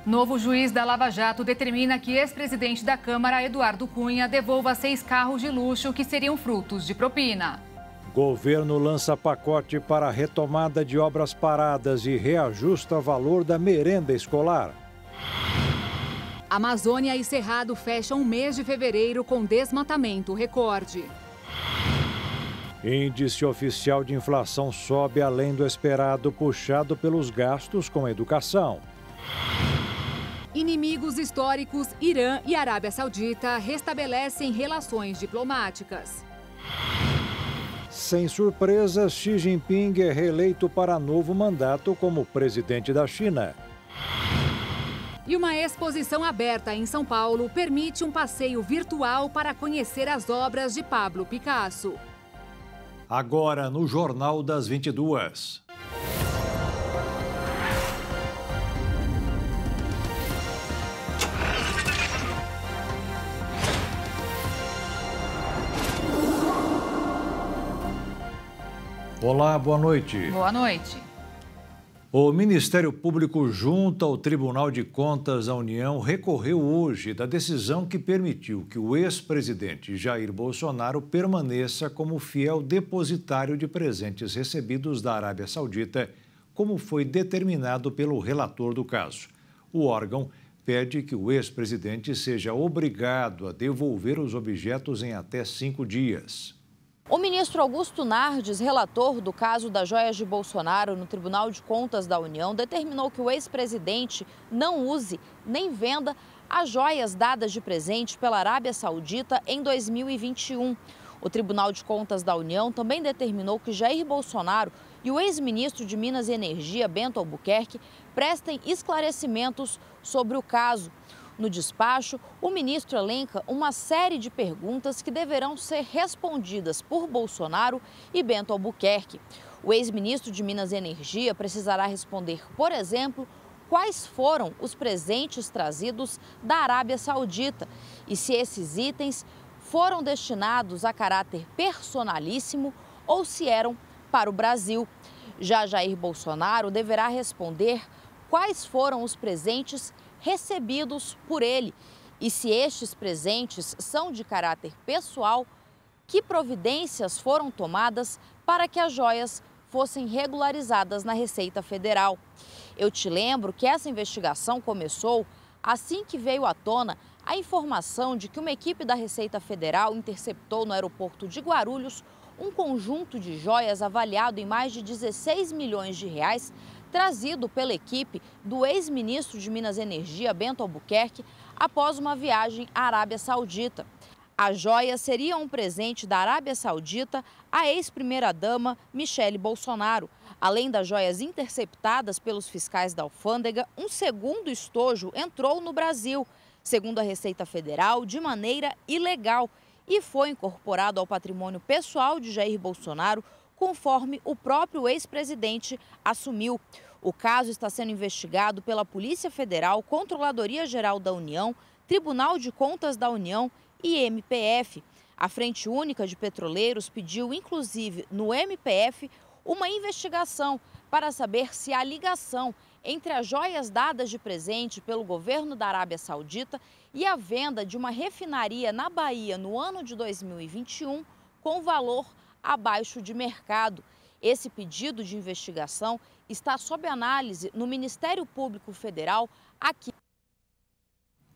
Novo juiz da Lava Jato determina que ex-presidente da Câmara, Eduardo Cunha, devolva 6 carros de luxo que seriam frutos de propina. Governo lança pacote para a retomada de obras paradas e reajusta valor da merenda escolar. Amazônia e Cerrado fecham o mês de fevereiro com desmatamento recorde. Índice oficial de inflação sobe além do esperado, puxado pelos gastos com educação. Inimigos históricos, Irã e Arábia Saudita restabelecem relações diplomáticas. Sem surpresas, Xi Jinping é reeleito para novo mandato como presidente da China. E uma exposição aberta em São Paulo permite um passeio virtual para conhecer as obras de Pablo Picasso. Agora no Jornal das 22. Olá, boa noite. Boa noite. O Ministério Público, junto ao Tribunal de Contas da União, recorreu hoje da decisão que permitiu que o ex-presidente Jair Bolsonaro permaneça como fiel depositário de presentes recebidos da Arábia Saudita, como foi determinado pelo relator do caso. O órgão pede que o ex-presidente seja obrigado a devolver os objetos em até 5 dias. O ministro Augusto Nardes, relator do caso das joias de Bolsonaro no Tribunal de Contas da União, determinou que o ex-presidente não use nem venda as joias dadas de presente pela Arábia Saudita em 2021. O Tribunal de Contas da União também determinou que Jair Bolsonaro e o ex-ministro de Minas e Energia, Bento Albuquerque, prestem esclarecimentos sobre o caso. No despacho, o ministro elenca uma série de perguntas que deverão ser respondidas por Bolsonaro e Bento Albuquerque. O ex-ministro de Minas e Energia precisará responder, por exemplo, quais foram os presentes trazidos da Arábia Saudita e se esses itens foram destinados a caráter personalíssimo ou se eram para o Brasil. Já Jair Bolsonaro deverá responder quais foram os presentes recebidos por ele e se estes presentes são de caráter pessoal, que providências foram tomadas para que as joias fossem regularizadas na Receita Federal. Eu te lembro que essa investigação começou assim que veio à tona a informação de que uma equipe da Receita Federal interceptou no aeroporto de Guarulhos um conjunto de joias avaliado em mais de 16 milhões de reais, trazido pela equipe do ex-ministro de Minas e Energia, Bento Albuquerque, após uma viagem à Arábia Saudita. As joias seriam um presente da Arábia Saudita à ex-primeira-dama Michele Bolsonaro. Além das joias interceptadas pelos fiscais da alfândega, um segundo estojo entrou no Brasil, segundo a Receita Federal, de maneira ilegal e foi incorporado ao patrimônio pessoal de Jair Bolsonaro, conforme o próprio ex-presidente assumiu. O caso está sendo investigado pela Polícia Federal, Controladoria Geral da União, Tribunal de Contas da União e MPF. A Frente Única de Petroleiros pediu, inclusive, no MPF, uma investigação para saber se há ligação entre as joias dadas de presente pelo governo da Arábia Saudita e a venda de uma refinaria na Bahia no ano de 2021 com valor abaixo de mercado. Esse pedido de investigação está sob análise no Ministério Público Federal aqui.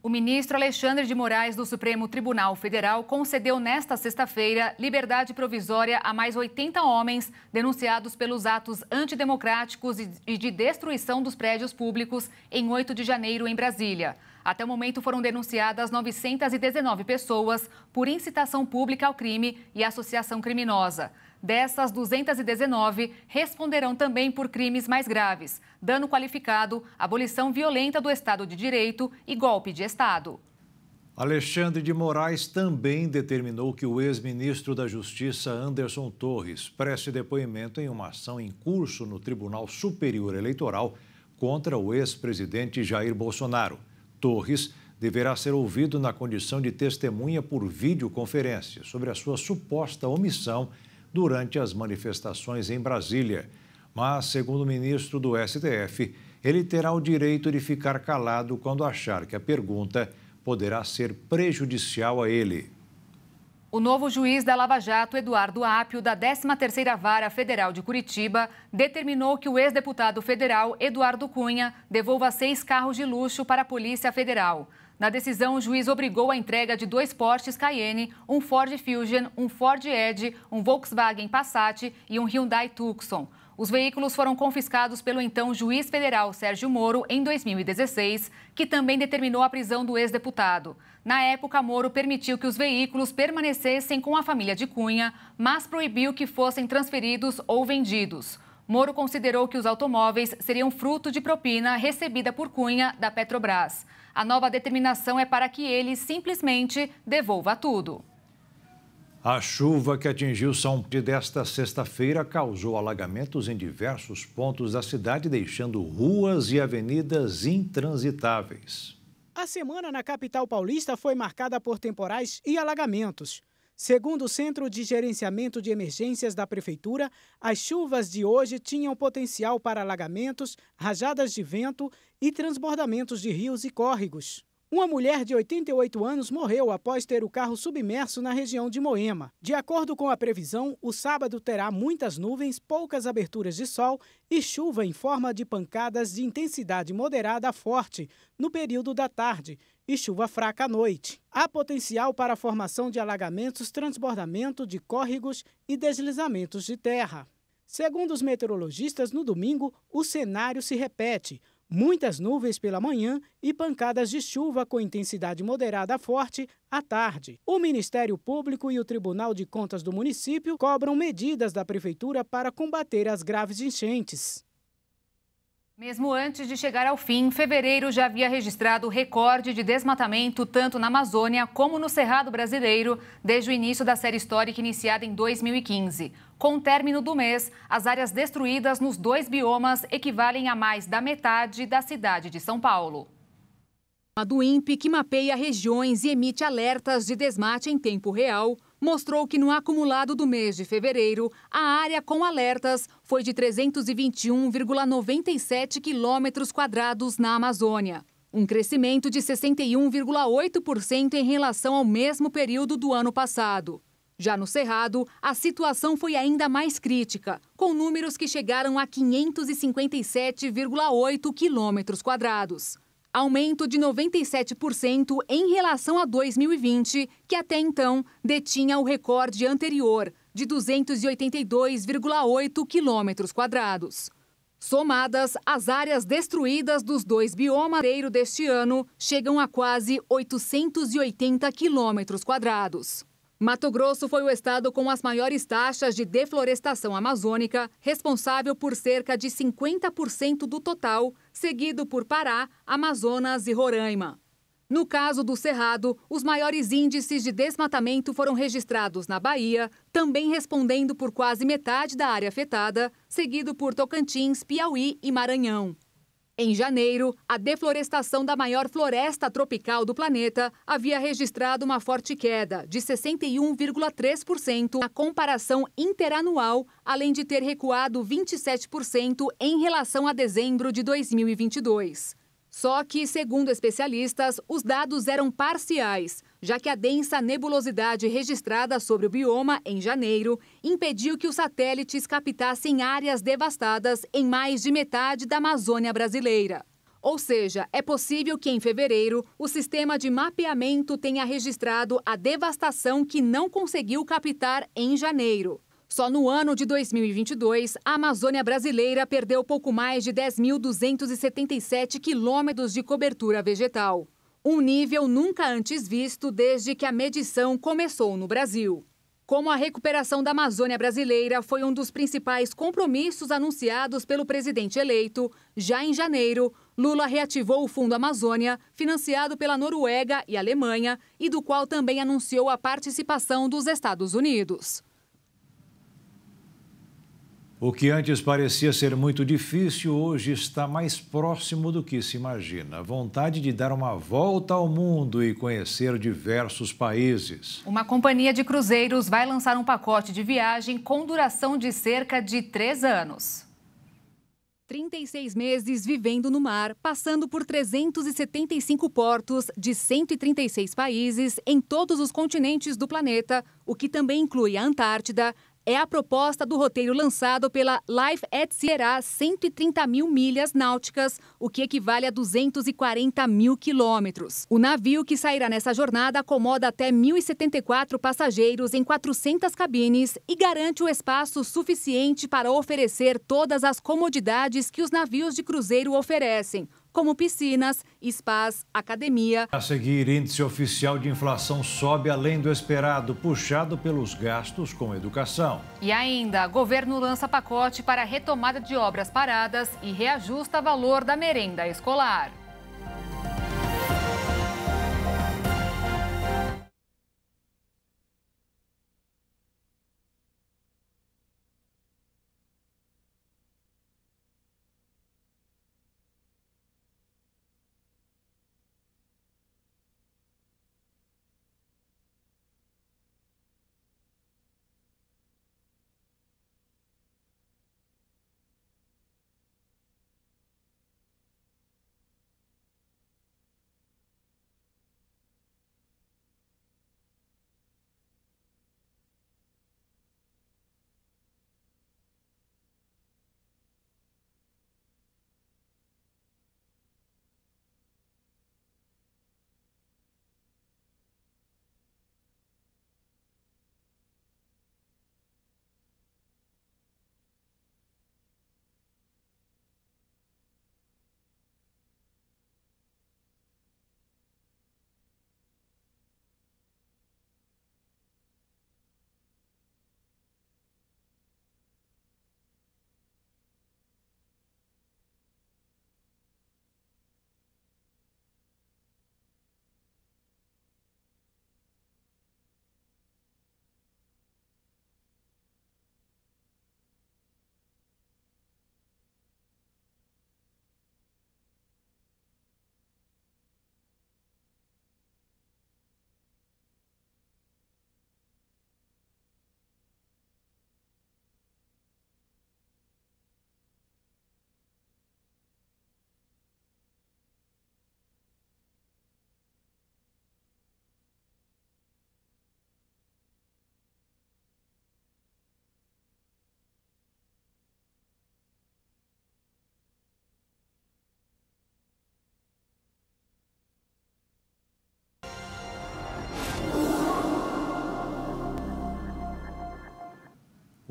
O ministro Alexandre de Moraes do Supremo Tribunal Federal concedeu nesta sexta-feira liberdade provisória a mais 80 homens denunciados pelos atos antidemocráticos e de destruição dos prédios públicos em 8 de janeiro em Brasília. Até o momento foram denunciadas 919 pessoas por incitação pública ao crime e associação criminosa. Dessas, 219 responderão também por crimes mais graves: dano qualificado, abolição violenta do Estado de Direito e golpe de Estado. Alexandre de Moraes também determinou que o ex-ministro da Justiça, Anderson Torres, preste depoimento em uma ação em curso no Tribunal Superior Eleitoral contra o ex-presidente Jair Bolsonaro. Torres deverá ser ouvido na condição de testemunha por videoconferência sobre a sua suposta omissão durante as manifestações em Brasília. Mas, segundo o ministro do STF, ele terá o direito de ficar calado quando achar que a pergunta poderá ser prejudicial a ele. O novo juiz da Lava Jato, Eduardo Apio, da 13ª Vara Federal de Curitiba, determinou que o ex-deputado federal Eduardo Cunha devolva 6 carros de luxo para a Polícia Federal. Na decisão, o juiz obrigou a entrega de 2 Porsches Cayenne, um Ford Fusion, um Ford Edge, um Volkswagen Passat e um Hyundai Tucson. Os veículos foram confiscados pelo então juiz federal Sérgio Moro em 2016, que também determinou a prisão do ex-deputado. Na época, Moro permitiu que os veículos permanecessem com a família de Cunha, mas proibiu que fossem transferidos ou vendidos. Moro considerou que os automóveis seriam fruto de propina recebida por Cunha da Petrobras. A nova determinação é para que ele simplesmente devolva tudo. A chuva que atingiu São Paulo desta sexta-feira causou alagamentos em diversos pontos da cidade, deixando ruas e avenidas intransitáveis. A semana na capital paulista foi marcada por temporais e alagamentos. Segundo o Centro de Gerenciamento de Emergências da Prefeitura, as chuvas de hoje tinham potencial para alagamentos, rajadas de vento e transbordamentos de rios e córregos. Uma mulher de 88 anos morreu após ter o carro submerso na região de Moema. De acordo com a previsão, o sábado terá muitas nuvens, poucas aberturas de sol e chuva em forma de pancadas de intensidade moderada a forte no período da tarde e chuva fraca à noite. Há potencial para a formação de alagamentos, transbordamento de córregos e deslizamentos de terra. Segundo os meteorologistas, no domingo, o cenário se repete. Muitas nuvens pela manhã e pancadas de chuva com intensidade moderada a forte à tarde. O Ministério Público e o Tribunal de Contas do município cobram medidas da Prefeitura para combater as graves enchentes. Mesmo antes de chegar ao fim, fevereiro já havia registrado recorde de desmatamento tanto na Amazônia como no Cerrado Brasileiro, desde o início da série histórica iniciada em 2015. Com o término do mês, as áreas destruídas nos 2 biomas equivalem a mais da metade da cidade de São Paulo. A do INPE, que mapeia regiões e emite alertas de desmate em tempo real, mostrou que no acumulado do mês de fevereiro, a área com alertas foi de 321,97 quilômetros quadrados na Amazônia, um crescimento de 61,8% em relação ao mesmo período do ano passado. Já no Cerrado, a situação foi ainda mais crítica, com números que chegaram a 557,8 quilômetros quadrados. Aumento de 97% em relação a 2020, que até então detinha o recorde anterior, de 282,8 quilômetros quadrados. Somadas, as áreas destruídas dos 2 biomas deste ano chegam a quase 880 quilômetros quadrados. Mato Grosso foi o estado com as maiores taxas de deflorestação amazônica, responsável por cerca de 50% do total, seguido por Pará, Amazonas e Roraima. No caso do Cerrado, os maiores índices de desmatamento foram registrados na Bahia, também respondendo por quase metade da área afetada, seguido por Tocantins, Piauí e Maranhão. Em janeiro, a deflorestação da maior floresta tropical do planeta havia registrado uma forte queda de 61,3% na comparação interanual, além de ter recuado 27% em relação a dezembro de 2022. Só que, segundo especialistas, os dados eram parciais, já que a densa nebulosidade registrada sobre o bioma em janeiro impediu que os satélites captassem áreas devastadas em mais de metade da Amazônia brasileira. Ou seja, é possível que em fevereiro o sistema de mapeamento tenha registrado a devastação que não conseguiu captar em janeiro. Só no ano de 2022, a Amazônia brasileira perdeu pouco mais de 10.277 quilômetros de cobertura vegetal. Um nível nunca antes visto desde que a medição começou no Brasil. Como a recuperação da Amazônia brasileira foi um dos principais compromissos anunciados pelo presidente eleito, já em janeiro, Lula reativou o Fundo Amazônia, financiado pela Noruega e Alemanha, e do qual também anunciou a participação dos Estados Unidos. O que antes parecia ser muito difícil, hoje está mais próximo do que se imagina. A vontade de dar uma volta ao mundo e conhecer diversos países. Uma companhia de cruzeiros vai lançar um pacote de viagem com duração de cerca de 3 anos. 36 meses vivendo no mar, passando por 375 portos de 136 países em todos os continentes do planeta, o que também inclui a Antártida, é a proposta do roteiro lançado pela Life at Sea, 130 mil milhas náuticas, o que equivale a 240 mil quilômetros. O navio que sairá nessa jornada acomoda até 1.074 passageiros em 400 cabines e garante o espaço suficiente para oferecer todas as comodidades que os navios de cruzeiro oferecem, como piscinas, spas, academia. A seguir, índice oficial de inflação sobe além do esperado, puxado pelos gastos com educação. E ainda, governo lança pacote para retomada de obras paradas e reajusta valor da merenda escolar.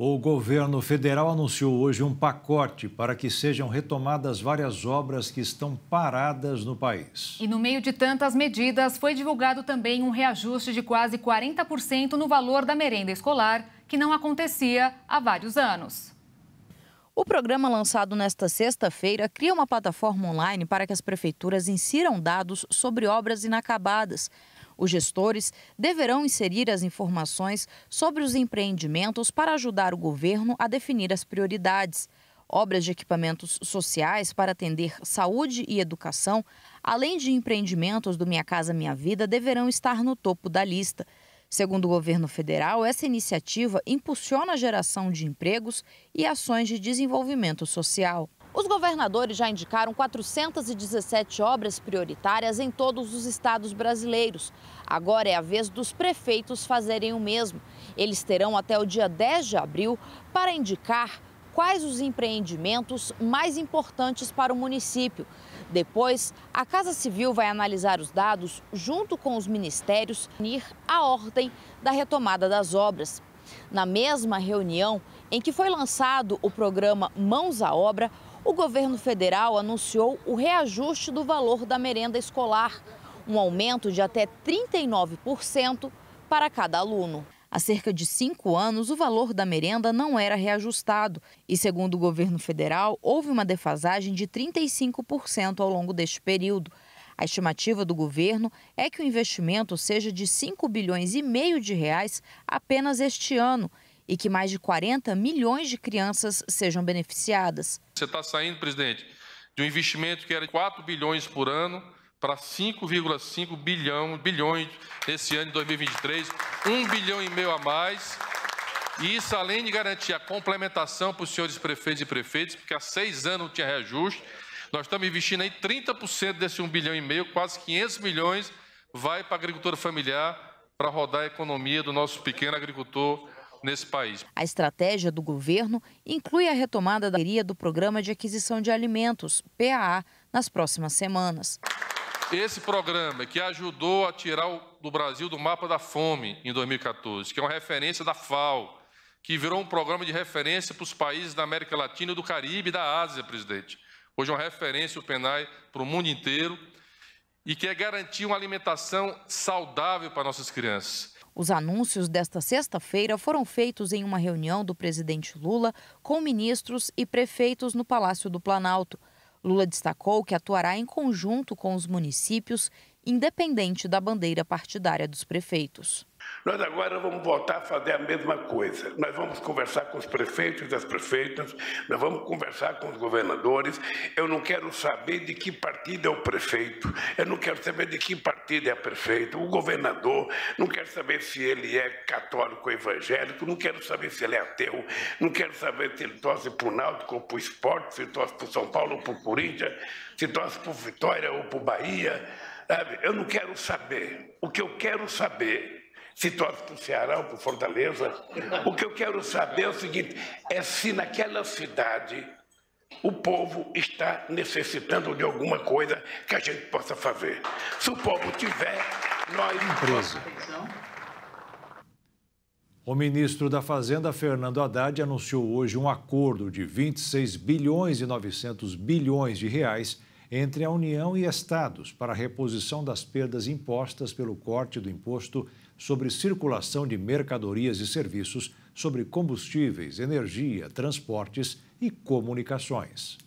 O governo federal anunciou hoje um pacote para que sejam retomadas várias obras que estão paradas no país. E no meio de tantas medidas, foi divulgado também um reajuste de quase 40% no valor da merenda escolar, que não acontecia há vários anos. O programa lançado nesta sexta-feira cria uma plataforma online para que as prefeituras insiram dados sobre obras inacabadas. Os gestores deverão inserir as informações sobre os empreendimentos para ajudar o governo a definir as prioridades. Obras de equipamentos sociais para atender saúde e educação, além de empreendimentos do Minha Casa Minha Vida, deverão estar no topo da lista. Segundo o governo federal, essa iniciativa impulsiona a geração de empregos e ações de desenvolvimento social. Os governadores já indicaram 417 obras prioritárias em todos os estados brasileiros. Agora é a vez dos prefeitos fazerem o mesmo. Eles terão até o dia 10 de abril para indicar quais os empreendimentos mais importantes para o município. Depois, a Casa Civil vai analisar os dados junto com os ministérios e definir a ordem da retomada das obras. Na mesma reunião em que foi lançado o programa Mãos à Obra, o governo federal anunciou o reajuste do valor da merenda escolar, um aumento de até 39% para cada aluno. Há cerca de 5 anos, o valor da merenda não era reajustado e, segundo o governo federal, houve uma defasagem de 35% ao longo deste período. A estimativa do governo é que o investimento seja de 5,5 bilhões de reais apenas este ano e que mais de 40 milhões de crianças sejam beneficiadas. Você está saindo, presidente, de um investimento que era de 4 bilhões por ano para 5,5 bilhões nesse ano de 2023, 1,5 bilhão a mais. E isso, além de garantir a complementação para os senhores prefeitos e prefeitas, porque há 6 anos não tinha reajuste, nós estamos investindo aí 30% desse 1,5 bilhão, quase 500 milhões, vai para a agricultura familiar, para rodar a economia do nosso pequeno agricultor nesse país. A estratégia do governo inclui a retomada da parceria do Programa de Aquisição de Alimentos, PAA, nas próximas semanas. Esse programa que ajudou a tirar o Brasil do mapa da fome em 2014, que é uma referência da FAO, que virou um programa de referência para os países da América Latina, do Caribe e da Ásia, presidente. Hoje é uma referência o PNAE para o mundo inteiro e que é garantir uma alimentação saudável para nossas crianças. Os anúncios desta sexta-feira foram feitos em uma reunião do presidente Lula com ministros e prefeitos no Palácio do Planalto. Lula destacou que atuará em conjunto com os municípios, independente da bandeira partidária dos prefeitos. Nós agora vamos voltar a fazer a mesma coisa. Nós vamos conversar com os prefeitos e as prefeitas, nós vamos conversar com os governadores. Eu não quero saber de que partido é o prefeito, eu não quero saber de que partido é o prefeito, o governador, não quero saber se ele é católico ou evangélico, não quero saber se ele é ateu, não quero saber se ele torce para o Náutico ou para o Sport, se torce para o São Paulo ou para o Corinthians, se torce para o Vitória ou para o Bahia. Sabe? Eu não quero saber. O que eu quero saber, se torce para o Ceará ou para o Fortaleza, o que eu quero saber é o seguinte, é se naquela cidade o povo está necessitando de alguma coisa que a gente possa fazer. Se o povo tiver, nós... O ministro da Fazenda, Fernando Haddad, anunciou hoje um acordo de 26 bilhões e 900 bilhões de reais entre a União e estados para a reposição das perdas impostas pelo corte do imposto sobre circulação de mercadorias e serviços, sobre combustíveis, energia, transportes e comunicações.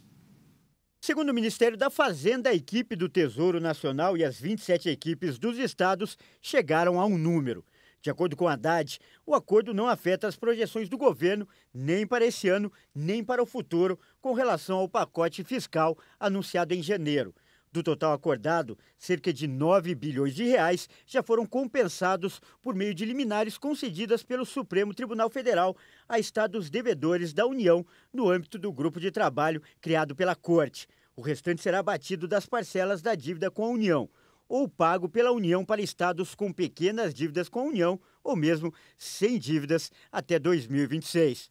Segundo o Ministério da Fazenda, a equipe do Tesouro Nacional e as 27 equipes dos estados chegaram a um número. De acordo com Haddad, o acordo não afeta as projeções do governo nem para esse ano, nem para o futuro, com relação ao pacote fiscal anunciado em janeiro. Do total acordado, cerca de 9 bilhões de reais já foram compensados por meio de liminares concedidas pelo Supremo Tribunal Federal a estados devedores da União no âmbito do grupo de trabalho criado pela Corte. O restante será abatido das parcelas da dívida com a União, ou pago pela União para estados com pequenas dívidas com a União, ou mesmo sem dívidas até 2026.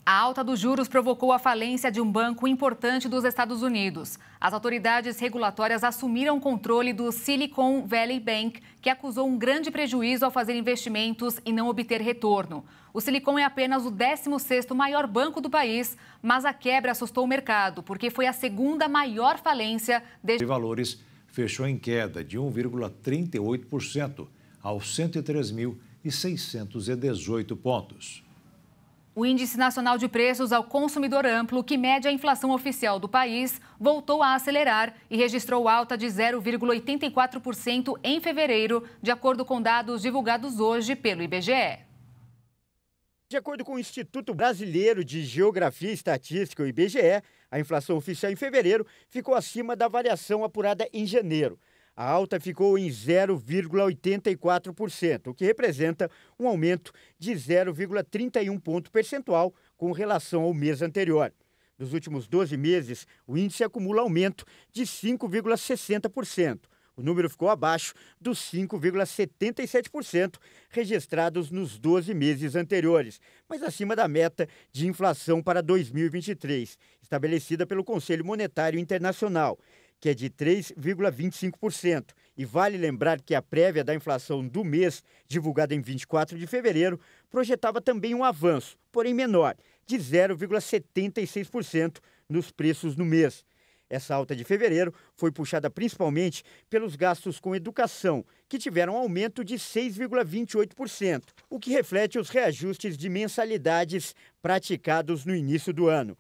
A alta dos juros provocou a falência de um banco importante dos Estados Unidos. As autoridades regulatórias assumiram o controle do Silicon Valley Bank, que acusou um grande prejuízo ao fazer investimentos e não obter retorno. O Silicon é apenas o 16º maior banco do país, mas a quebra assustou o mercado, porque foi a segunda maior falência desde... Valores fechou em queda de 1,38% aos 103.618 pontos. O Índice Nacional de Preços ao Consumidor Amplo, que mede a inflação oficial do país, voltou a acelerar e registrou alta de 0,84% em fevereiro, de acordo com dados divulgados hoje pelo IBGE. De acordo com o Instituto Brasileiro de Geografia e Estatística, o IBGE, a inflação oficial em fevereiro ficou acima da variação apurada em janeiro. A alta ficou em 0,84%, o que representa um aumento de 0,31 ponto percentual com relação ao mês anterior. Nos últimos 12 meses, o índice acumula aumento de 5,60%. O número ficou abaixo dos 5,77% registrados nos 12 meses anteriores, mas acima da meta de inflação para 2023, estabelecida pelo Conselho Monetário Internacional, que é de 3,25%. E vale lembrar que a prévia da inflação do mês, divulgada em 24 de fevereiro, projetava também um avanço, porém menor, de 0,76% nos preços no mês. Essa alta de fevereiro foi puxada principalmente pelos gastos com educação, que tiveram aumento de 6,28%, o que reflete os reajustes de mensalidades praticados no início do ano.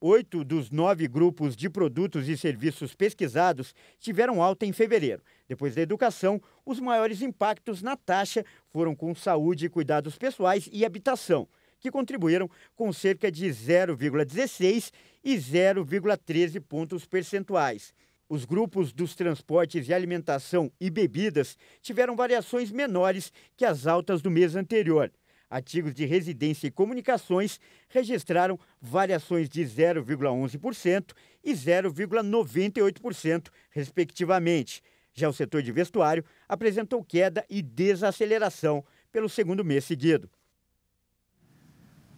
8 dos 9 grupos de produtos e serviços pesquisados tiveram alta em fevereiro. Depois da educação, os maiores impactos na taxa foram com saúde e cuidados pessoais e habitação, que contribuíram com cerca de 0,16 e 0,13 pontos percentuais. Os grupos dos transportes e alimentação e bebidas tiveram variações menores que as altas do mês anterior. Artigos de residência e comunicações registraram variações de 0,11% e 0,98%, respectivamente. Já o setor de vestuário apresentou queda e desaceleração pelo segundo mês seguido.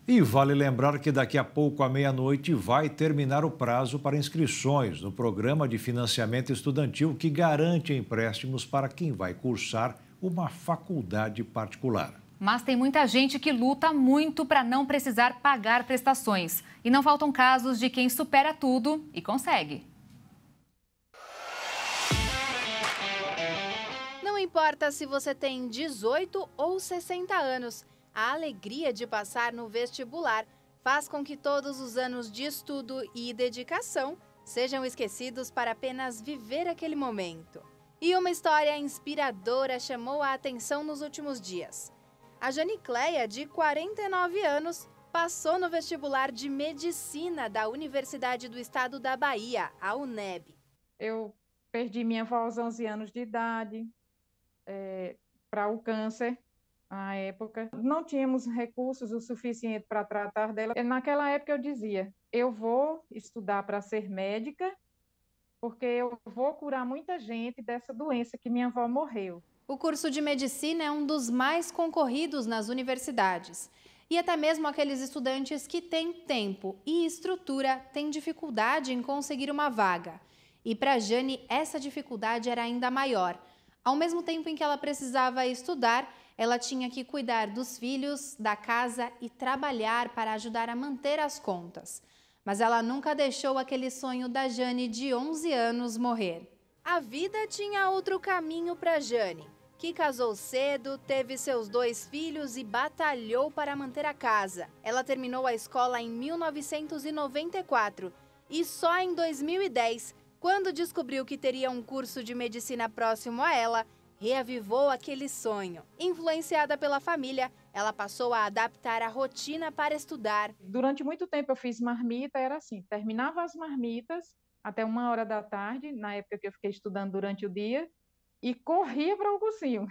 E vale lembrar que daqui a pouco, à meia-noite, vai terminar o prazo para inscrições no programa de financiamento estudantil que garante empréstimos para quem vai cursar uma faculdade particular. Mas tem muita gente que luta muito para não precisar pagar prestações. E não faltam casos de quem supera tudo e consegue. Não importa se você tem 18 ou 60 anos, a alegria de passar no vestibular faz com que todos os anos de estudo e dedicação sejam esquecidos para apenas viver aquele momento. E uma história inspiradora chamou a atenção nos últimos dias. A Janicleia, de 49 anos, passou no vestibular de Medicina da Universidade do Estado da Bahia, a UNEB. Eu perdi minha avó aos 11 anos de idade para o câncer, na época. Não tínhamos recursos o suficiente para tratar dela. Naquela época eu dizia, eu vou estudar para ser médica, porque eu vou curar muita gente dessa doença que minha avó morreu. O curso de medicina é um dos mais concorridos nas universidades. E até mesmo aqueles estudantes que têm tempo e estrutura têm dificuldade em conseguir uma vaga. E para Jane, essa dificuldade era ainda maior. Ao mesmo tempo em que ela precisava estudar, ela tinha que cuidar dos filhos, da casa e trabalhar para ajudar a manter as contas. Mas ela nunca deixou aquele sonho da Jane de 11 anos morrer. A vida tinha outro caminho para Jane, que casou cedo, teve seus 2 filhos e batalhou para manter a casa. Ela terminou a escola em 1994 e só em 2010, quando descobriu que teria um curso de medicina próximo a ela, reavivou aquele sonho. Influenciada pela família, ela passou a adaptar a rotina para estudar. Durante muito tempo eu fiz marmita, era assim, terminava as marmitas até 1h da tarde, na época que eu fiquei estudando durante o dia, e corria para o cursinho.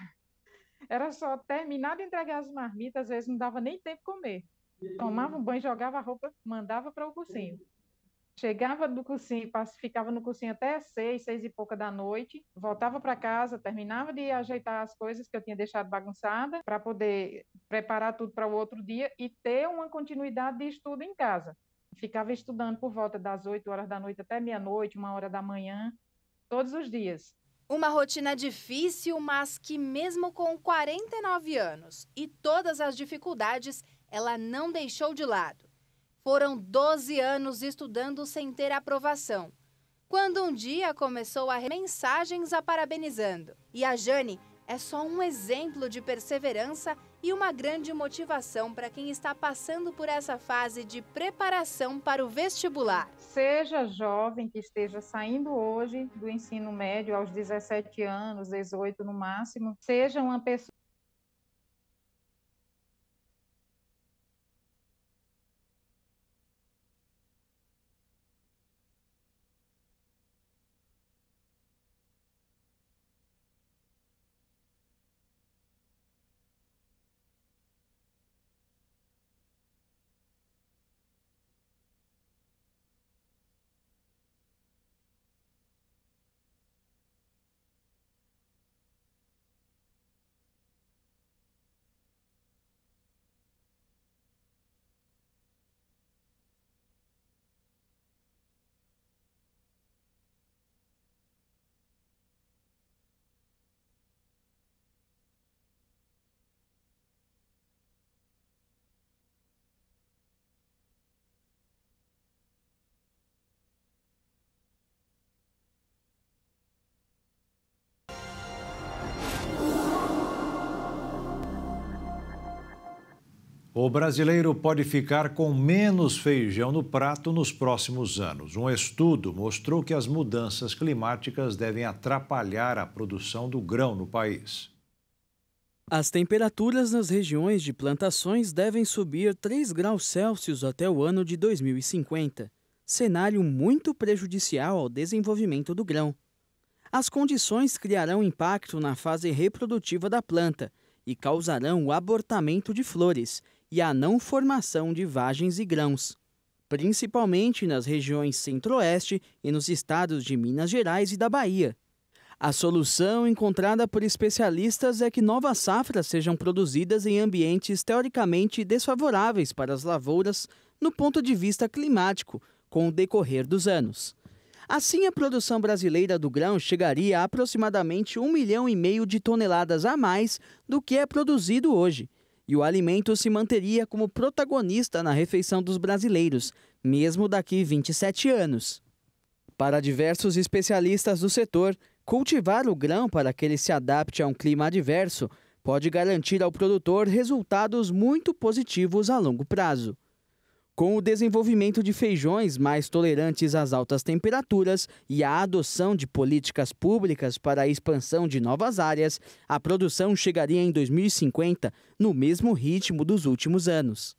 Era só terminar de entregar as marmitas, às vezes não dava nem tempo de comer. Tomava um banho, jogava a roupa, mandava para o cursinho. Chegava do cursinho, ficava no cursinho até 6 e pouca da noite, voltava para casa, terminava de ajeitar as coisas que eu tinha deixado bagunçada, para poder preparar tudo para o outro dia e ter uma continuidade de estudo em casa. Ficava estudando por volta das 8h da noite até meia-noite, 1h da manhã, todos os dias. Uma rotina difícil, mas que mesmo com 49 anos e todas as dificuldades, ela não deixou de lado. Foram 12 anos estudando sem ter aprovação, quando um dia começou a receber mensagens a parabenizando. E a Jane é só um exemplo de perseverança e uma grande motivação para quem está passando por essa fase de preparação para o vestibular. Seja jovem que esteja saindo hoje do ensino médio aos 17 anos, 18 no máximo, seja uma pessoa O brasileiro pode ficar com menos feijão no prato nos próximos anos. Um estudo mostrou que as mudanças climáticas devem atrapalhar a produção do grão no país. As temperaturas nas regiões de plantações devem subir 3 graus Celsius até o ano de 2050, cenário muito prejudicial ao desenvolvimento do grão. As condições criarão impacto na fase reprodutiva da planta e causarão o abortamento de flores e a não formação de vagens e grãos, principalmente nas regiões centro-oeste e nos estados de Minas Gerais e da Bahia. A solução encontrada por especialistas é que novas safras sejam produzidas em ambientes teoricamente desfavoráveis para as lavouras no ponto de vista climático, com o decorrer dos anos. Assim, a produção brasileira do grão chegaria a aproximadamente 1,5 milhão de toneladas a mais do que é produzido hoje, e o alimento se manteria como protagonista na refeição dos brasileiros, mesmo daqui 27 anos. Para diversos especialistas do setor, cultivar o grão para que ele se adapte a um clima adverso pode garantir ao produtor resultados muito positivos a longo prazo. Com o desenvolvimento de feijões mais tolerantes às altas temperaturas e a adoção de políticas públicas para a expansão de novas áreas, a produção chegaria em 2050 no mesmo ritmo dos últimos anos.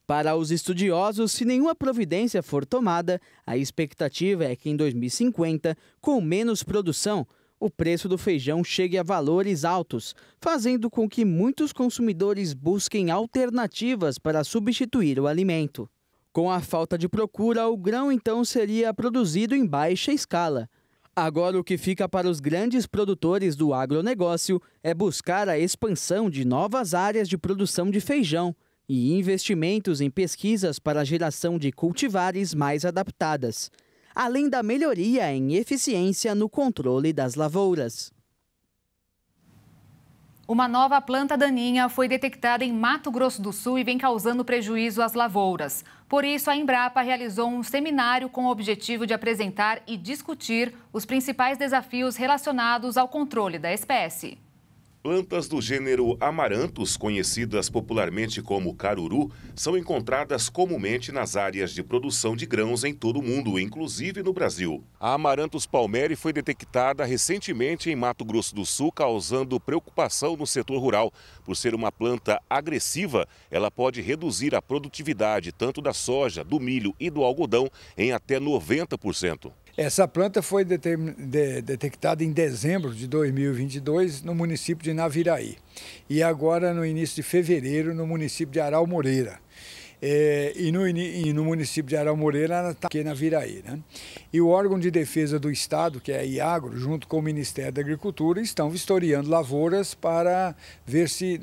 Para os estudiosos, se nenhuma providência for tomada, a expectativa é que em 2050, com menos produção, o preço do feijão chegue a valores altos, fazendo com que muitos consumidores busquem alternativas para substituir o alimento. Com a falta de procura, o grão então seria produzido em baixa escala. Agora, o que fica para os grandes produtores do agronegócio é buscar a expansão de novas áreas de produção de feijão e investimentos em pesquisas para a geração de cultivares mais adaptadas, além da melhoria em eficiência no controle das lavouras. Uma nova planta daninha foi detectada em Mato Grosso do Sul e vem causando prejuízo às lavouras. Por isso, a Embrapa realizou um seminário com o objetivo de apresentar e discutir os principais desafios relacionados ao controle da espécie. Plantas do gênero Amaranthus, conhecidas popularmente como caruru, são encontradas comumente nas áreas de produção de grãos em todo o mundo, inclusive no Brasil. A Amaranthus palmeri foi detectada recentemente em Mato Grosso do Sul, causando preocupação no setor rural. Por ser uma planta agressiva, ela pode reduzir a produtividade tanto da soja, do milho e do algodão em até 90%. Essa planta foi detectada em dezembro de 2022 no município de Naviraí e agora no início de fevereiro no município de Aral Moreira. E no município de Aral Moreira ela está aqui em Naviraí, né? E o órgão de defesa do estado, que é a IAGRO, junto com o Ministério da Agricultura, estão vistoriando lavouras para ver se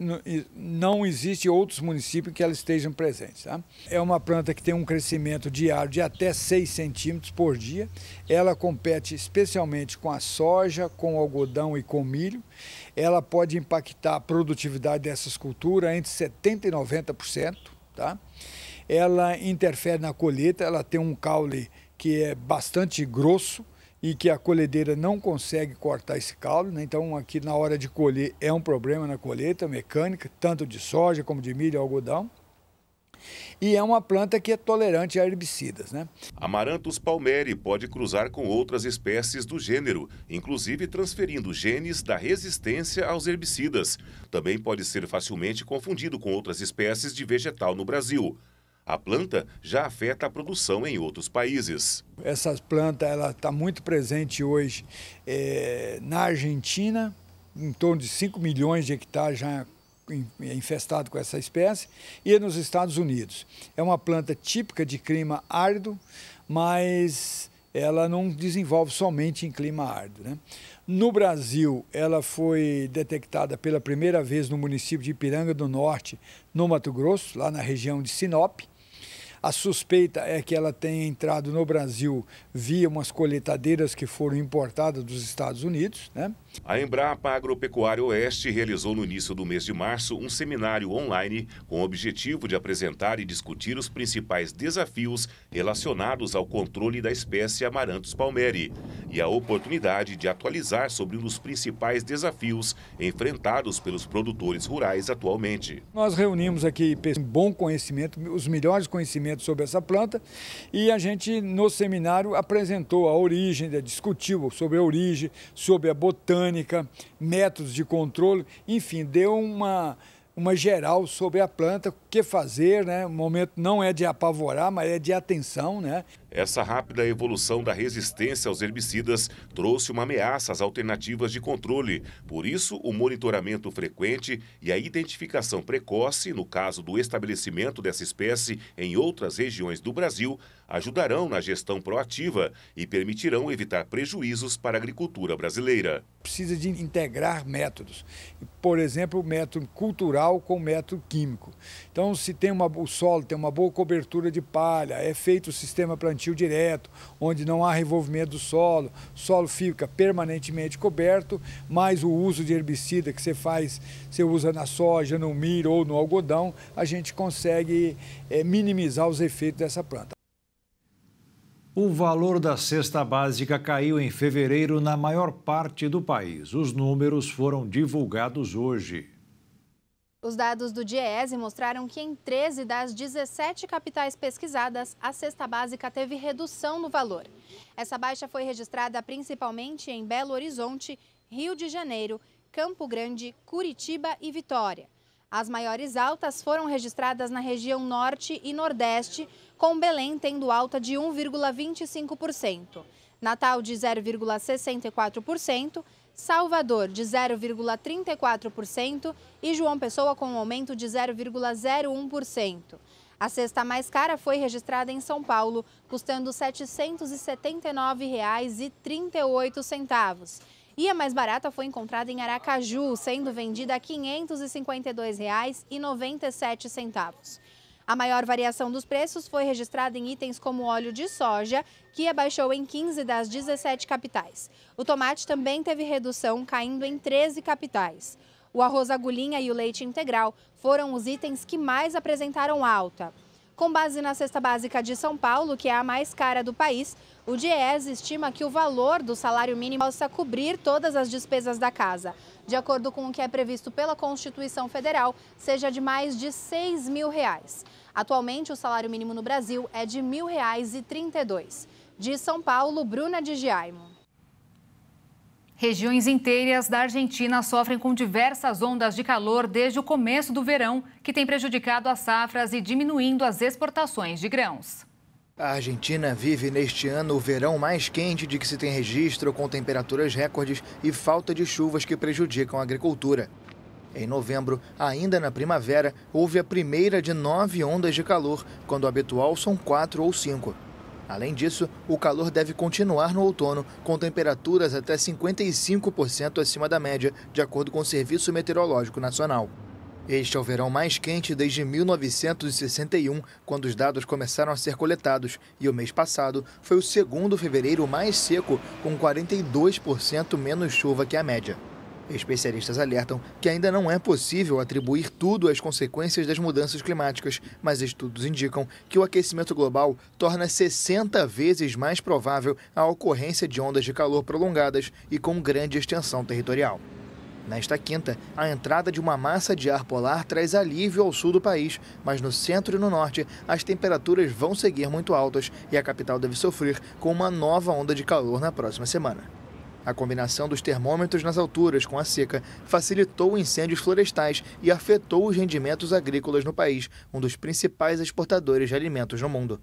não existe outros municípios que elas estejam presentes, tá? É uma planta que tem um crescimento diário de até 6 centímetros por dia. Ela compete especialmente com a soja, com o algodão e com o milho. Ela pode impactar a produtividade dessas culturas entre 70% e 90%. Tá? Ela interfere na colheita, ela tem um caule que é bastante grosso e que a colhedeira não consegue cortar esse caule, né? Então aqui na hora de colher é um problema na colheita mecânica, tanto de soja como de milho e algodão. E é uma planta que é tolerante a herbicidas, né? Amaranthus palmeri pode cruzar com outras espécies do gênero, inclusive transferindo genes da resistência aos herbicidas. Também pode ser facilmente confundido com outras espécies de vegetal no Brasil. A planta já afeta a produção em outros países. Essa planta está muito presente hoje na Argentina, em torno de 5 milhões de hectares já infestado com essa espécie, e nos Estados Unidos. É uma planta típica de clima árido, mas ela não desenvolve somente em clima árido, né? No Brasil, ela foi detectada pela primeira vez no município de Ipiranga do Norte, no Mato Grosso, lá na região de Sinop. A suspeita é que ela tenha entrado no Brasil via umas colheitadeiras que foram importadas dos Estados Unidos, né? A Embrapa Agropecuária Oeste realizou no início do mês de março um seminário online com o objetivo de apresentar e discutir os principais desafios relacionados ao controle da espécie Amaranthus palmeri e a oportunidade de atualizar sobre um dos principais desafios enfrentados pelos produtores rurais atualmente. Nós reunimos aqui bom conhecimento, os melhores conhecimentos sobre essa planta, e a gente no seminário apresentou a origem, discutiu sobre a origem, sobre a botânica, métodos de controle, enfim, deu uma geral sobre a planta, o que fazer, né? O momento não é de apavorar, mas é de atenção, né? Essa rápida evolução da resistência aos herbicidas trouxe uma ameaça às alternativas de controle. Por isso, o monitoramento frequente e a identificação precoce, no caso do estabelecimento dessa espécie em outras regiões do Brasil, ajudarão na gestão proativa e permitirão evitar prejuízos para a agricultura brasileira. Precisa de integrar métodos, por exemplo, o método cultural com o método químico. Então, se tem o solo tem uma boa cobertura de palha, é feito o sistema plantio direto, onde não há revolvimento do solo, o solo fica permanentemente coberto, mais o uso de herbicida que você usa na soja, no milho ou no algodão, a gente consegue minimizar os efeitos dessa planta. O valor da cesta básica caiu em fevereiro na maior parte do país. Os números foram divulgados hoje. Os dados do DIEESE mostraram que em 13 das 17 capitais pesquisadas, a cesta básica teve redução no valor. Essa baixa foi registrada principalmente em Belo Horizonte, Rio de Janeiro, Campo Grande, Curitiba e Vitória. As maiores altas foram registradas na região Norte e Nordeste, com Belém tendo alta de 1,25%, Natal de 0,64%, Salvador de 0,34% e João Pessoa com um aumento de 0,01%. A cesta mais cara foi registrada em São Paulo, custando R$ 779,38. E a mais barata foi encontrada em Aracaju, sendo vendida a R$ 552,97. A maior variação dos preços foi registrada em itens como óleo de soja, que abaixou em 15 das 17 capitais. O tomate também teve redução, caindo em 13 capitais. O arroz agulhinha e o leite integral foram os itens que mais apresentaram alta. Com base na cesta básica de São Paulo, que é a mais cara do país, o DIEESE estima que o valor do salário mínimo possa cobrir todas as despesas da casa. De acordo com o que é previsto pela Constituição Federal, seja de mais de R$ 6.000. Atualmente, o salário mínimo no Brasil é de R$ 1.032. De São Paulo, Bruna de Giaimo. Regiões inteiras da Argentina sofrem com diversas ondas de calor desde o começo do verão, que tem prejudicado as safras e diminuindo as exportações de grãos. A Argentina vive neste ano o verão mais quente de que se tem registro, com temperaturas recordes e falta de chuvas que prejudicam a agricultura. Em novembro, ainda na primavera, houve a primeira de 9 ondas de calor, quando o habitual são 4 ou 5. Além disso, o calor deve continuar no outono, com temperaturas até 55% acima da média, de acordo com o Serviço Meteorológico Nacional. Este é o verão mais quente desde 1961, quando os dados começaram a ser coletados, e o mês passado foi o segundo fevereiro mais seco, com 42% menos chuva que a média. Especialistas alertam que ainda não é possível atribuir tudo às consequências das mudanças climáticas, mas estudos indicam que o aquecimento global torna 60 vezes mais provável a ocorrência de ondas de calor prolongadas e com grande extensão territorial. Nesta quinta, a entrada de uma massa de ar polar traz alívio ao sul do país, mas no centro e no norte as temperaturas vão seguir muito altas e a capital deve sofrer com uma nova onda de calor na próxima semana. A combinação dos termômetros nas alturas com a seca facilitou incêndios florestais e afetou os rendimentos agrícolas no país, um dos principais exportadores de alimentos no mundo.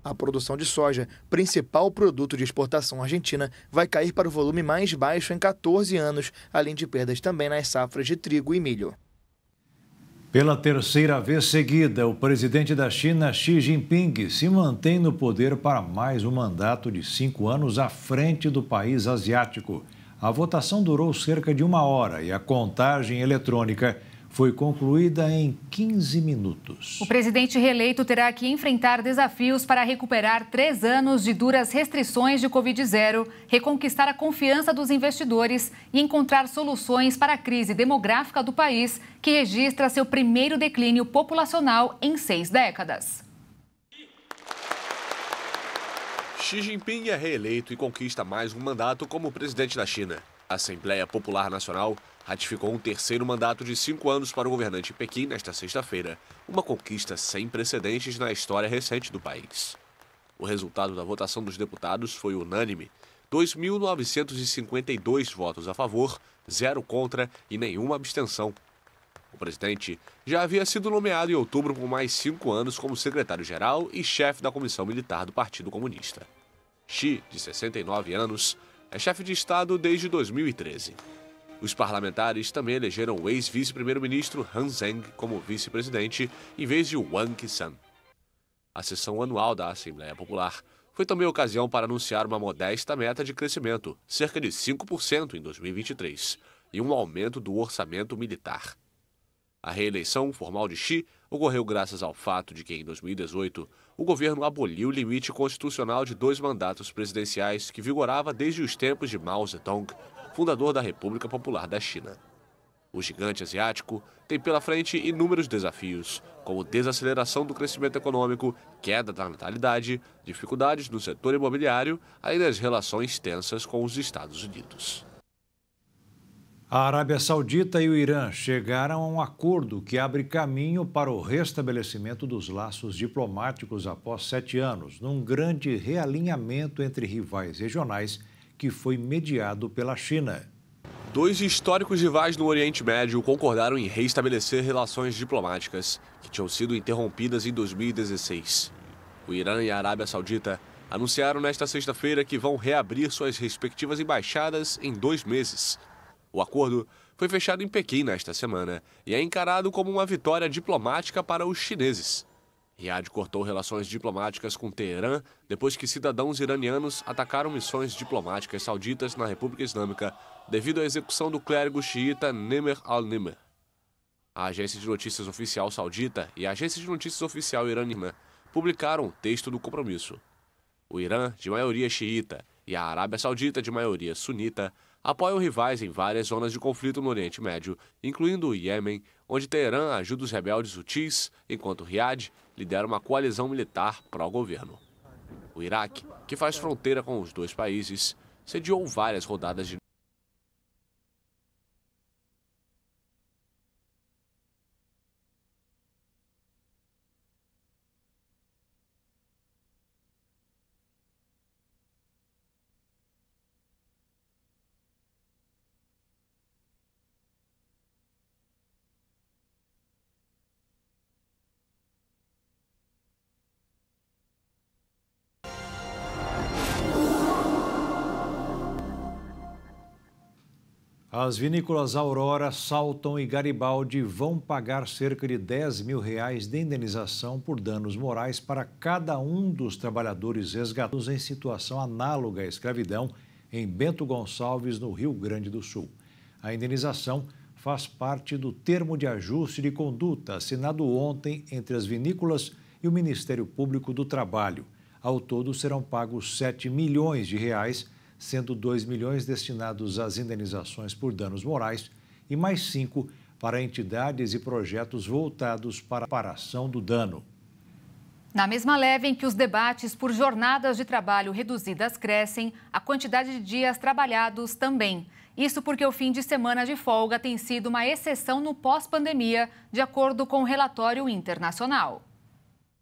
A produção de soja, principal produto de exportação argentina, vai cair para o volume mais baixo em 14 anos, além de perdas também nas safras de trigo e milho. Pela terceira vez seguida, o presidente da China, Xi Jinping, se mantém no poder para mais um mandato de 5 anos à frente do país asiático. A votação durou cerca de 1 hora e a contagem eletrônica foi concluída em 15 minutos. O presidente reeleito terá que enfrentar desafios para recuperar 3 anos de duras restrições de Covid-0, reconquistar a confiança dos investidores e encontrar soluções para a crise demográfica do país, que registra seu primeiro declínio populacional em 6 décadas. Xi Jinping é reeleito e conquista mais um mandato como presidente da China. A Assembleia Popular Nacional ratificou um terceiro mandato de 5 anos para o governante em Pequim nesta sexta-feira, uma conquista sem precedentes na história recente do país. O resultado da votação dos deputados foi unânime: 2.952 votos a favor, 0 contra e nenhuma abstenção. O presidente já havia sido nomeado em outubro por mais 5 anos como secretário-geral e chefe da Comissão Militar do Partido Comunista. Xi, de 69 anos, é chefe de Estado desde 2013. Os parlamentares também elegeram o ex-vice-primeiro-ministro Han Zheng como vice-presidente, em vez de Wang Qishan. A sessão anual da Assembleia Popular foi também ocasião para anunciar uma modesta meta de crescimento, cerca de 5% em 2023, e um aumento do orçamento militar. A reeleição formal de Xi ocorreu graças ao fato de que, em 2018, o governo aboliu o limite constitucional de 2 mandatos presidenciais que vigorava desde os tempos de Mao Zedong, fundador da República Popular da China. O gigante asiático tem pela frente inúmeros desafios, como desaceleração do crescimento econômico, queda da natalidade, dificuldades no setor imobiliário, além das relações tensas com os Estados Unidos. A Arábia Saudita e o Irã chegaram a um acordo que abre caminho para o restabelecimento dos laços diplomáticos após 7 anos, num grande realinhamento entre rivais regionais que foi mediado pela China. 2 históricos rivais no Oriente Médio concordaram em restabelecer relações diplomáticas que tinham sido interrompidas em 2016. O Irã e a Arábia Saudita anunciaram nesta sexta-feira que vão reabrir suas respectivas embaixadas em 2 meses. O acordo foi fechado em Pequim nesta semana e é encarado como uma vitória diplomática para os chineses. Riad cortou relações diplomáticas com Teherã depois que cidadãos iranianos atacaram missões diplomáticas sauditas na República Islâmica devido à execução do clérigo xiita Nimr al-Nimr. A agência de notícias oficial saudita e a agência de notícias oficial iraniana publicaram o texto do compromisso. O Irã, de maioria xiita, e a Arábia Saudita, de maioria sunita, apoiam rivais em várias zonas de conflito no Oriente Médio, incluindo o Iêmen, onde Teherã ajuda os rebeldes hutis, enquanto Riad lidera uma coalizão militar pró-governo. O Iraque, que faz fronteira com os 2 países, sediou várias rodadas de As vinícolas Aurora, Salton e Garibaldi vão pagar cerca de R$10 mil de indenização por danos morais para cada um dos trabalhadores resgatados em situação análoga à escravidão em Bento Gonçalves, no Rio Grande do Sul. A indenização faz parte do termo de ajuste de conduta assinado ontem entre as vinícolas e o Ministério Público do Trabalho. Ao todo, serão pagos R$7 milhões, sendo R$2 milhões destinados às indenizações por danos morais e mais 5 para entidades e projetos voltados para a reparação do dano. Na mesma leve em que os debates por jornadas de trabalho reduzidas crescem, a quantidade de dias trabalhados também. Isso porque o fim de semana de folga tem sido uma exceção no pós-pandemia, de acordo com o relatório internacional.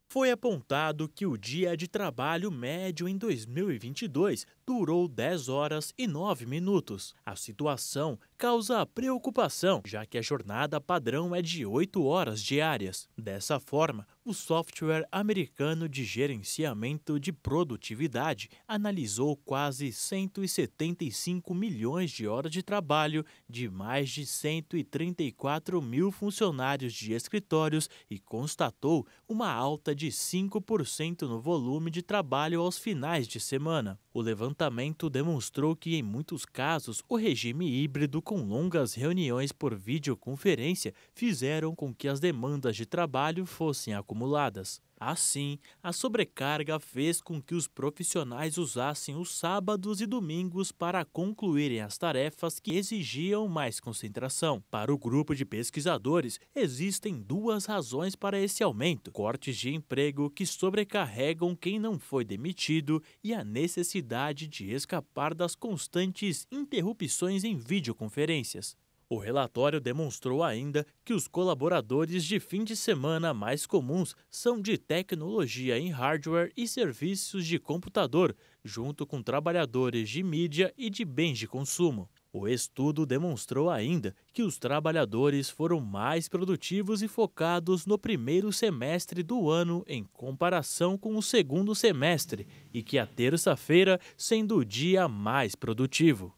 Foi apontado que o dia de trabalho médio em 2022 durou 10 horas e 9 minutos. A situação causa preocupação, já que a jornada padrão é de 8 horas diárias. Dessa forma, o software americano de gerenciamento de produtividade analisou quase 175 milhões de horas de trabalho de mais de 134 mil funcionários de escritórios e constatou uma alta de 5% no volume de trabalho aos finais de semana. O levantamento demonstrou que, em muitos casos, o regime híbrido com longas reuniões por videoconferência fizeram com que as demandas de trabalho fossem acumuladas. Assim, a sobrecarga fez com que os profissionais usassem os sábados e domingos para concluírem as tarefas que exigiam mais concentração. Para o grupo de pesquisadores, existem 2 razões para esse aumento: cortes de emprego que sobrecarregam quem não foi demitido e a necessidade de escapar das constantes interrupções em videoconferências. O relatório demonstrou ainda que os colaboradores de fim de semana mais comuns são de tecnologia em hardware e serviços de computador, junto com trabalhadores de mídia e de bens de consumo. O estudo demonstrou ainda que os trabalhadores foram mais produtivos e focados no primeiro semestre do ano em comparação com o segundo semestre e que a terça-feira sendo o dia mais produtivo.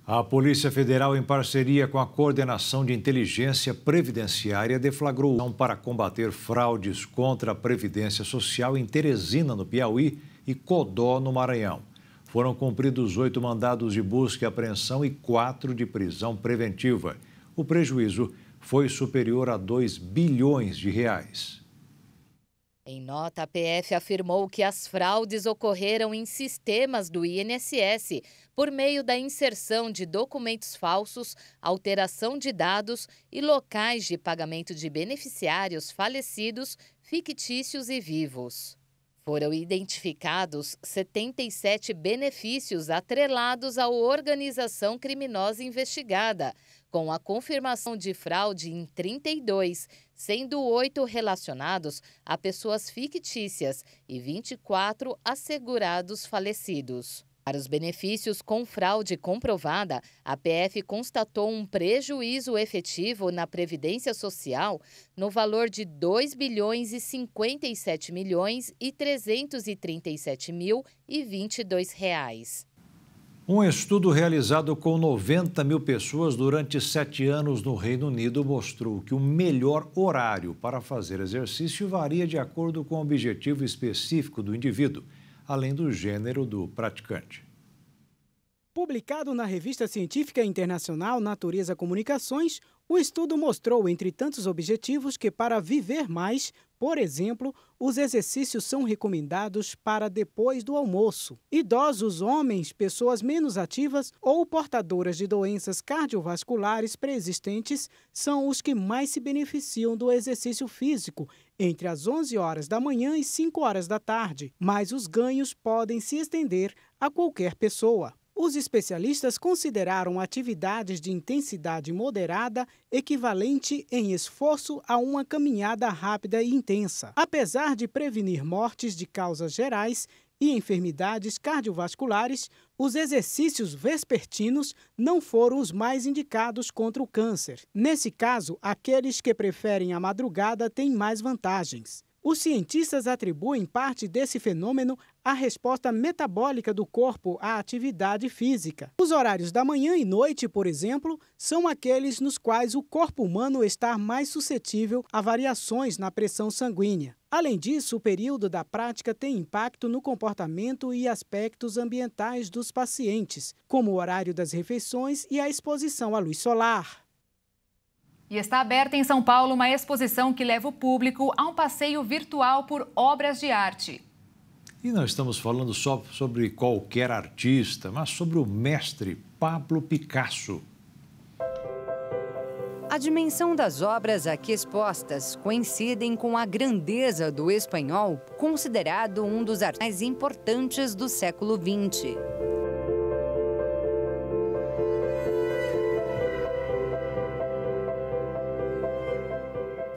A Polícia Federal, em parceria com a Coordenação de Inteligência Previdenciária, deflagrou para combater fraudes contra a Previdência Social em Teresina, no Piauí, e Codó, no Maranhão. Foram cumpridos 8 mandados de busca e apreensão e 4 de prisão preventiva. O prejuízo foi superior a 2 bilhões de reais. Em nota, a PF afirmou que as fraudes ocorreram em sistemas do INSS por meio da inserção de documentos falsos, alteração de dados e locais de pagamento de beneficiários falecidos, fictícios e vivos. Foram identificados 77 benefícios atrelados à organização criminosa investigada, com a confirmação de fraude em 32, sendo 8 relacionados a pessoas fictícias e 24 a segurados falecidos. Para os benefícios com fraude comprovada, a PF constatou um prejuízo efetivo na Previdência Social no valor de R$ 2.057.337.022. Um estudo realizado com 90 mil pessoas durante 7 anos no Reino Unido mostrou que o melhor horário para fazer exercício varia de acordo com o objetivo específico do indivíduo, além do gênero do praticante. Publicado na revista científica internacional Natureza Comunicações, o estudo mostrou, entre tantos objetivos, que para viver mais, por exemplo, os exercícios são recomendados para depois do almoço. Idosos, homens, pessoas menos ativas ou portadoras de doenças cardiovasculares pré-existentes são os que mais se beneficiam do exercício físico entre as 11 horas da manhã e 5 horas da tarde, mas os ganhos podem se estender a qualquer pessoa. Os especialistas consideraram atividades de intensidade moderada equivalente em esforço a uma caminhada rápida e intensa. Apesar de prevenir mortes de causas gerais e enfermidades cardiovasculares, os exercícios vespertinos não foram os mais indicados contra o câncer. Nesse caso, aqueles que preferem a madrugada têm mais vantagens. Os cientistas atribuem parte desse fenômeno à resposta metabólica do corpo à atividade física. Os horários da manhã e noite, por exemplo, são aqueles nos quais o corpo humano está mais suscetível a variações na pressão sanguínea. Além disso, o período da prática tem impacto no comportamento e aspectos ambientais dos pacientes, como o horário das refeições e a exposição à luz solar. E está aberta em São Paulo uma exposição que leva o público a um passeio virtual por obras de arte. E não estamos falando só sobre qualquer artista, mas sobre o mestre Pablo Picasso. A dimensão das obras aqui expostas coincidem com a grandeza do espanhol, considerado um dos artistas mais importantes do século XX.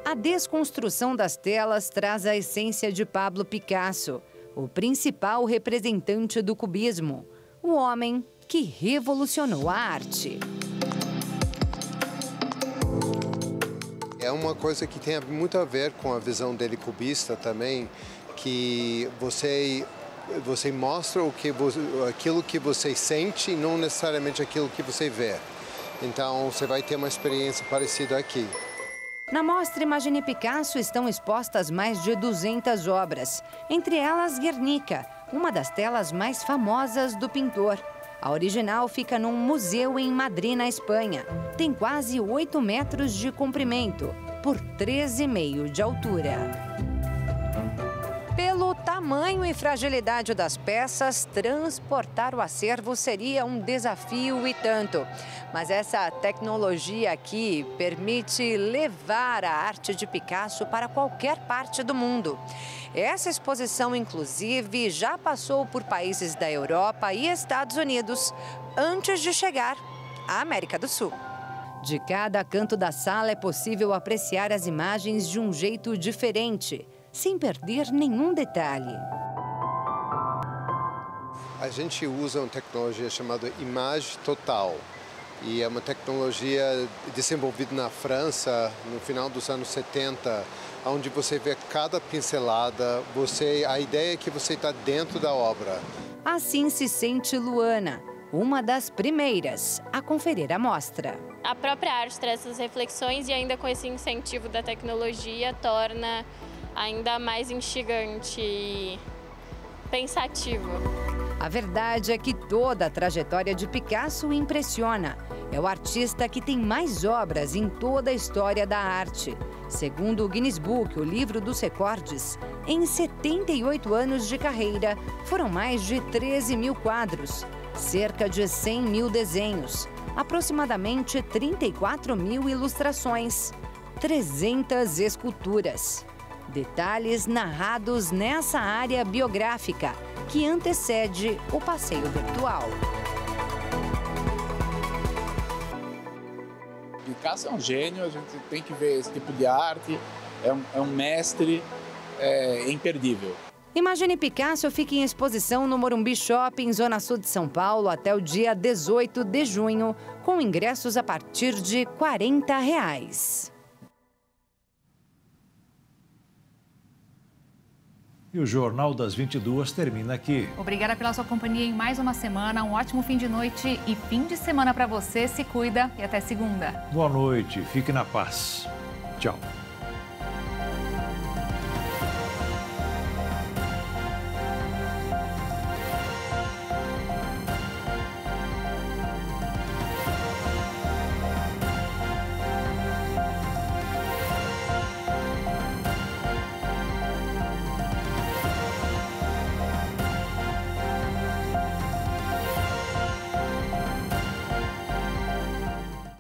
A desconstrução das telas traz a essência de Pablo Picasso, o principal representante do cubismo, o homem que revolucionou a arte. É uma coisa que tem muito a ver com a visão dele cubista também, que você mostra aquilo que você sente e não necessariamente aquilo que você vê. Então, você vai ter uma experiência parecida aqui. Na mostra Imagine Picasso estão expostas mais de 200 obras, entre elas Guernica, uma das telas mais famosas do pintor. A original fica num museu em Madrid, na Espanha. Tem quase 8 metros de comprimento, por 13,5 de altura. Pelo tamanho e fragilidade das peças, transportar o acervo seria um desafio e tanto. Mas essa tecnologia aqui permite levar a arte de Picasso para qualquer parte do mundo. Essa exposição, inclusive, já passou por países da Europa e Estados Unidos antes de chegar à América do Sul. De cada canto da sala é possível apreciar as imagens de um jeito diferente, sem perder nenhum detalhe. A gente usa uma tecnologia chamada imagem total. E é uma tecnologia desenvolvida na França no final dos anos 70, onde você vê cada pincelada, a ideia é que você está dentro da obra. Assim se sente Luana, uma das primeiras a conferir a mostra. A própria arte traz essas reflexões e ainda com esse incentivo da tecnologia torna ainda mais instigante e pensativo. A verdade é que toda a trajetória de Picasso impressiona. É o artista que tem mais obras em toda a história da arte. Segundo o Guinness Book, o livro dos recordes, em 78 anos de carreira, foram mais de 13 mil quadros, cerca de 100 mil desenhos, aproximadamente 34 mil ilustrações, 300 esculturas. Detalhes narrados nessa área biográfica, que antecede o passeio virtual. Picasso é um gênio, a gente tem que ver esse tipo de arte, é um mestre, é imperdível. Imagine Picasso fica em exposição no Morumbi Shopping, Zona Sul de São Paulo, até o dia 18 de junho, com ingressos a partir de R$ 40. E o Jornal das 22 termina aqui. Obrigada pela sua companhia em mais uma semana. Um ótimo fim de noite e fim de semana para você. Se cuida e até segunda. Boa noite. Fique na paz. Tchau.